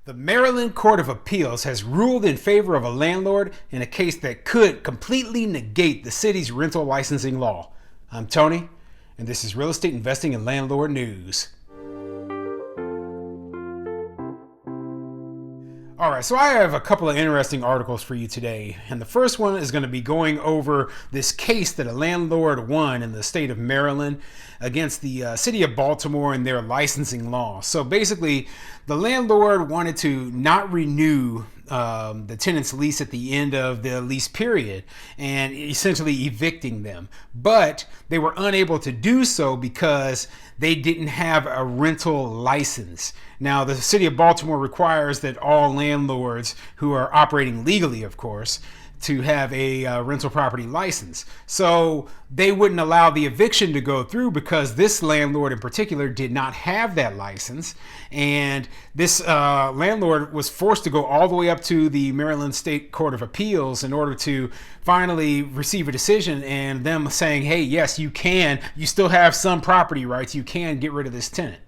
The Maryland Court of Appeals has ruled in favor of a landlord in a case that could completely negate the city's rental licensing law. I'm Tony, and this is Real Estate Investing and Landlord News. All right, so I have a couple of interesting articles for you today, and the first one is going to be going over this case that a landlord won in the state of Maryland against the city of Baltimore and their licensing law. So basically, the landlord wanted to not renew the tenant's lease at the end of the lease period and essentially evicting them. But they were unable to do so because they didn't have a rental license. Now, the city of Baltimore requires that all landlords who are operating legally, of course, to have a rental property license. So they wouldn't allow the eviction to go through because this landlord in particular did not have that license. And this landlord was forced to go all the way up to the Maryland State Court of Appeals in order to finally receive a decision and them saying, hey, yes, you still have some property rights. You can get rid of this tenant.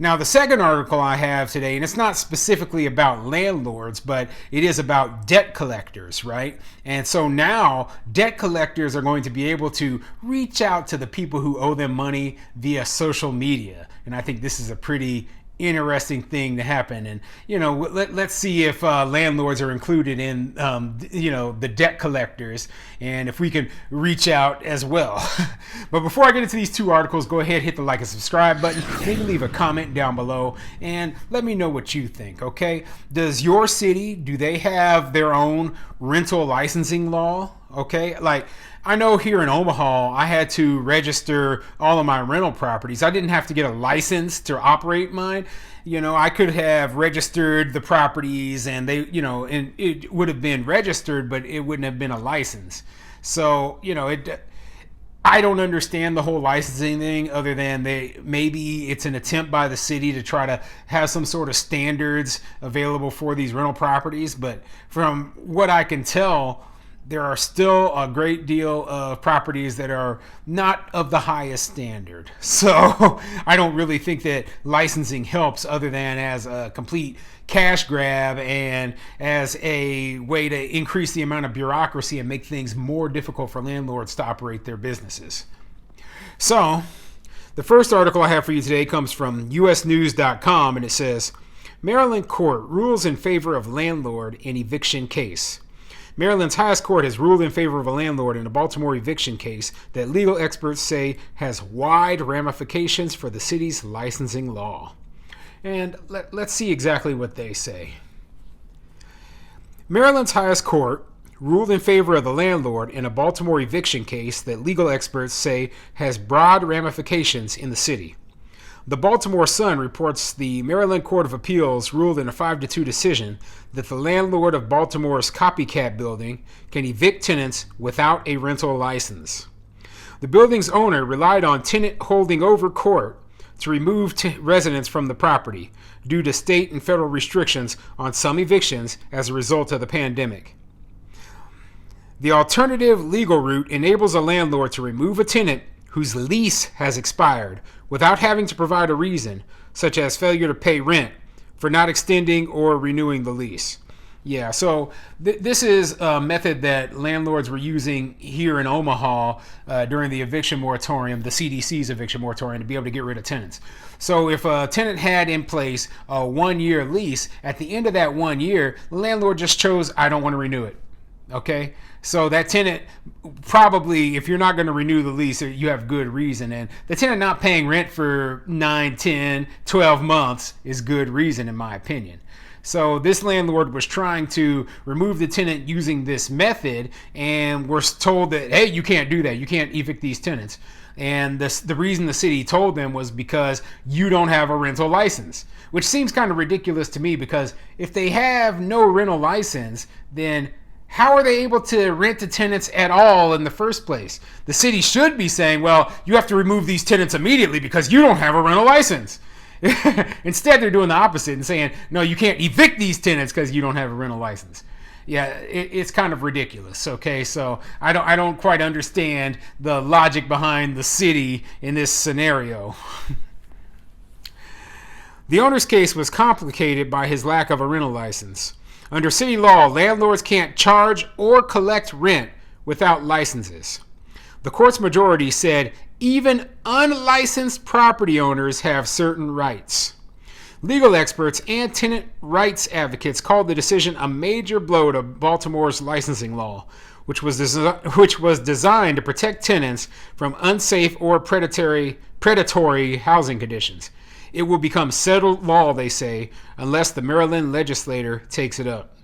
Now, the second article I have today, and it's not specifically about landlords, but it is about debt collectors, right? And so now debt collectors are going to be able to reach out to the people who owe them money via social media. And I think this is a pretty interesting thing to happen. And, let's see if landlords are included in, the debt collectors and if we can reach out as well. But before I get into these two articles, go ahead, hit the like and subscribe button, maybe leave a comment down below and let me know what you think, okay? Does your city, do they have their own rental licensing law? Okay, like I know here in Omaha, I had to register all of my rental properties. I didn't have to get a license to operate mine. I could have registered the properties and and it would have been registered, but it wouldn't have been a license. So, I don't understand the whole licensing thing other than maybe it's an attempt by the city to try to have some sort of standards available for these rental properties. But from what I can tell, there are still a great deal of properties that are not of the highest standard. So I don't really think that licensing helps other than as a complete cash grab and as a way to increase the amount of bureaucracy and make things more difficult for landlords to operate their businesses. So the first article I have for you today comes from usnews.com, and it says, Maryland court rules in favor of landlord in eviction case. Maryland's highest court has ruled in favor of a landlord in a Baltimore eviction case that legal experts say has wide ramifications for the city's licensing law. And let's see exactly what they say. Maryland's highest court ruled in favor of the landlord in a Baltimore eviction case that legal experts say has broad ramifications in the city. The Baltimore Sun reports the Maryland Court of Appeals ruled in a 5-2 decision that the landlord of Baltimore's copycat building can evict tenants without a rental license. The building's owner relied on tenant holding over court to remove residents from the property due to state and federal restrictions on some evictions as a result of the pandemic. The alternative legal route enables a landlord to remove a tenant whose lease has expired without having to provide a reason, such as failure to pay rent, for not extending or renewing the lease. Yeah, so this is a method that landlords were using here in Omaha during the eviction moratorium, the CDC's eviction moratorium, to be able to get rid of tenants. So if a tenant had in place a 1-year lease, at the end of that 1 year, the landlord just chose, I don't want to renew it. Okay, so that tenant probably, if you're not going to renew the lease, you have good reason. And the tenant not paying rent for 9, 10, 12 months is good reason, in my opinion. So this landlord was trying to remove the tenant using this method and was told that, hey, you can't do that. You can't evict these tenants. And the reason the city told them was because you don't have a rental license, which seems kind of ridiculous to me because if they have no rental license, then how are they able to rent to tenants at all in the first place? The city should be saying, well, you have to remove these tenants immediately because you don't have a rental license. Instead, they're doing the opposite and saying, no, you can't evict these tenants because you don't have a rental license. Yeah, it's kind of ridiculous. Okay, so I don't quite understand the logic behind the city in this scenario. The owner's case was complicated by his lack of a rental license. Under city law, landlords can't charge or collect rent without licenses. The court's majority said even unlicensed property owners have certain rights. Legal experts and tenant rights advocates called the decision a major blow to Baltimore's licensing law, which was designed to protect tenants from unsafe or predatory housing conditions. It will become settled law, they say, unless the Maryland legislature takes it up.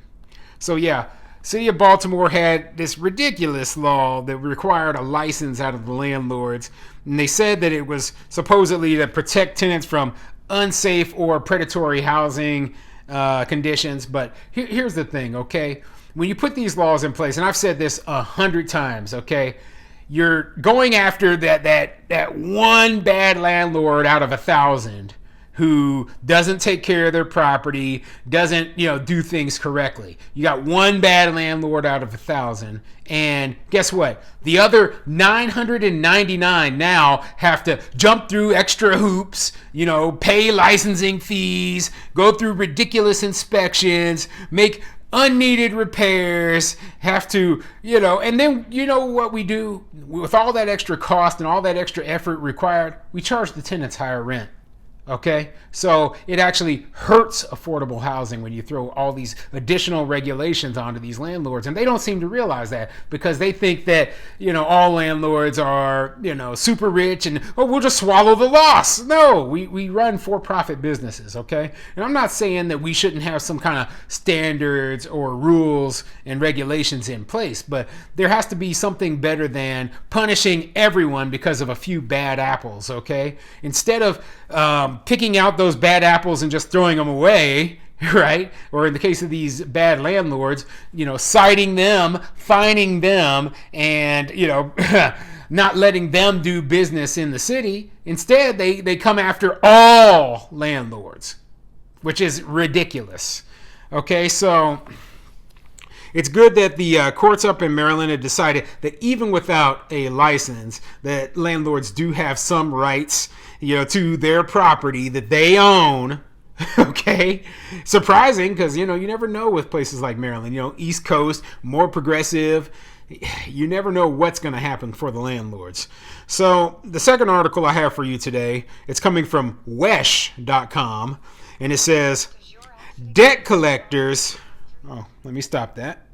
So yeah, City of Baltimore had this ridiculous law that required a license out of the landlords. And they said that it was supposedly to protect tenants from unsafe or predatory housing conditions. But here's the thing, okay? When you put these laws in place, and I've said this 100 times, okay? You're going after that one bad landlord out of 1,000 who doesn't take care of their property, doesn't, do things correctly. You got one bad landlord out of 1,000, and guess what? The other 999 now have to jump through extra hoops, pay licensing fees, go through ridiculous inspections, make unneeded repairs, have to, and then what we do with all that extra cost and all that extra effort required, we charge the tenants higher rent. Okay, so it actually hurts affordable housing when you throw all these additional regulations onto these landlords, and they don't seem to realize that because they think that all landlords are super rich and we'll just swallow the loss. No, we run for-profit businesses. Okay, and I'm not saying that we shouldn't have some kind of standards or rules and regulations in place, but there has to be something better than punishing everyone because of a few bad apples. Okay, instead of picking out those bad apples and just throwing them away, right? Or in the case of these bad landlords, citing them, fining them, and, not letting them do business in the city. Instead, they come after all landlords, which is ridiculous. Okay, so it's good that the courts up in Maryland have decided that even without a license, that landlords do have some rights, to their property that they own. Okay, surprising because you never know with places like Maryland. East Coast, more progressive. You never know what's going to happen for the landlords. So the second article I have for you today, it's coming from wesh.com, and it says debt collectors. Oh, let me stop that.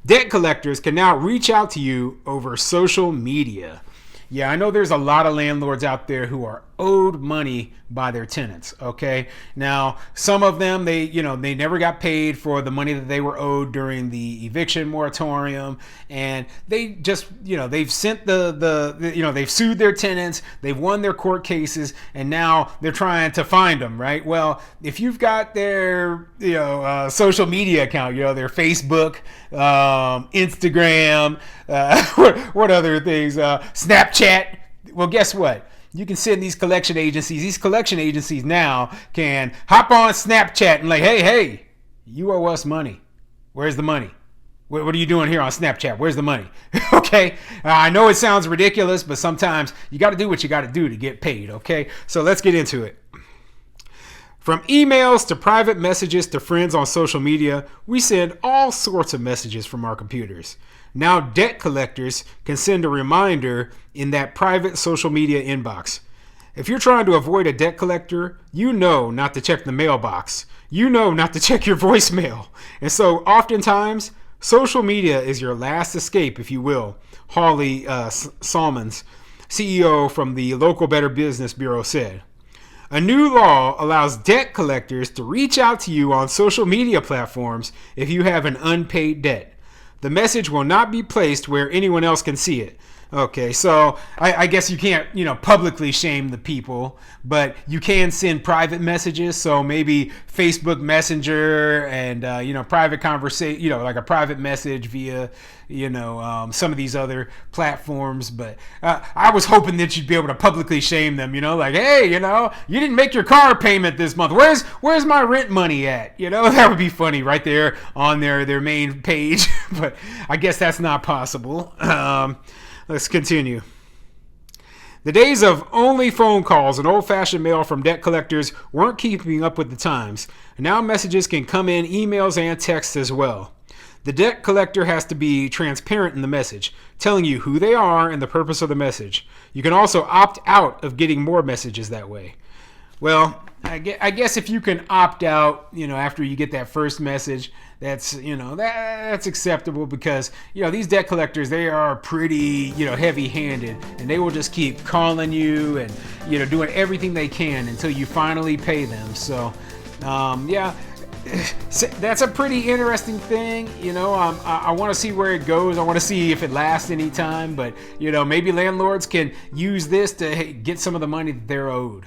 Debt collectors can now reach out to you over social media. Yeah, I know there's a lot of landlords out there who are owed money by their tenants. Okay, now some of them they never got paid for the money that they were owed during the eviction moratorium, and they just they've sent they've sued their tenants, they've won their court cases, and now they're trying to find them. Right? Well, if you've got their social media account, their Facebook, Instagram, what other things, Snapchat. Well, guess what? You can send these collection agencies. These collection agencies now can hop on Snapchat and hey, you owe us money. Where's the money? What are you doing here on Snapchat? Where's the money? Okay, I know it sounds ridiculous, but sometimes you got to do what you got to do to get paid. Okay, so let's get into it. From emails to private messages to friends on social media, we send all sorts of messages from our computers. Now debt collectors can send a reminder in that private social media inbox. If you're trying to avoid a debt collector, not to check the mailbox. Not to check your voicemail. And so oftentimes, social media is your last escape, if you will. Holly Salmons, CEO from the local Better Business Bureau, said. A new law allows debt collectors to reach out to you on social media platforms if you have an unpaid debt. The message will not be placed where anyone else can see it. Okay, so I guess you can't, publicly shame the people, but you can send private messages. So maybe Facebook Messenger and, private conversation, like a private message via, some of these other platforms. But I was hoping that you'd be able to publicly shame them, hey, you didn't make your car payment this month. Where's my rent money at? That would be funny right there on their main page. But I guess that's not possible. Let's continue. The days of only phone calls and old-fashioned mail from debt collectors weren't keeping up with the times. Now messages can come in emails and texts as well. The debt collector has to be transparent in the message, telling you who they are and the purpose of the message. You can also opt out of getting more messages that way. Well, I guess if you can opt out, after you get that first message, that's acceptable, because these debt collectors, they are pretty heavy-handed, and they will just keep calling you and doing everything they can until you finally pay them. So that's a pretty interesting thing. I want to see where it goes. I want to see if it lasts any time, but maybe landlords can use this to get some of the money that they're owed.